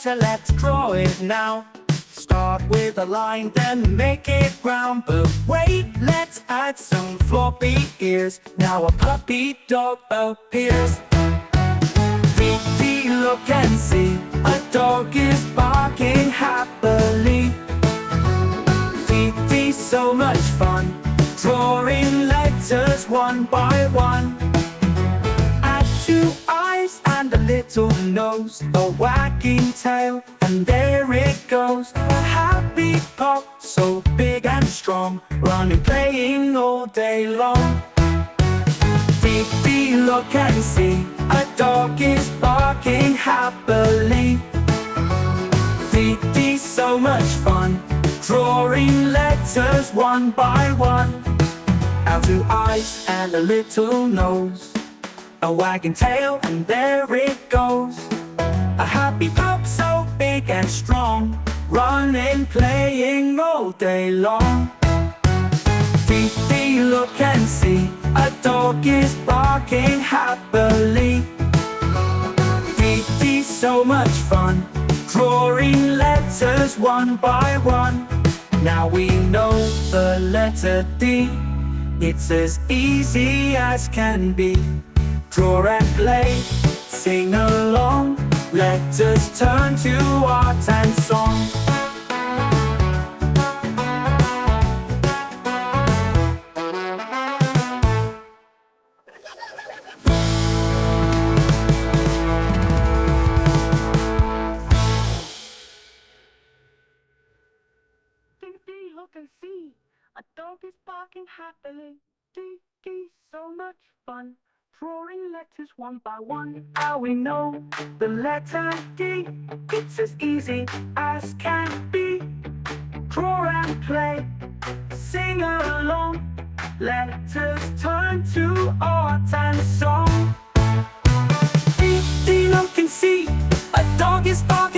letter, let's draw it now. Start with a line, then make it round. But wait, let's add some floppy ears. Now a puppy dog appears. Dee, look and see, a dog is barking happily. Dee, so much fun, drawing letters one by one. Add two eyes and a little nose, a wagging tail, and there it goes. A happy pup, so big and strong, running, playing all day long. Dee, look and see, a dog is barking happily. Dee, so much fun, drawing letters one by one. Now two eyes and a little nose, a wagging tail, and there it goes. A happy pup, so big and strong, running, playing all day long. Dee, look and see, a dog is barking happily. Dee, so much fun, drawing letters one by one. Now we know the letter D, it's as easy as can be. Draw and play, sing along, let us turn to art and song. Dee, look and see, a dog is barking happily. Dee, so much fun, drawing letters one by one. Now we know the letter D, it's as easy as can be. Draw and play, sing along, let us turn to art and song. Dee, look and see, a dog is barking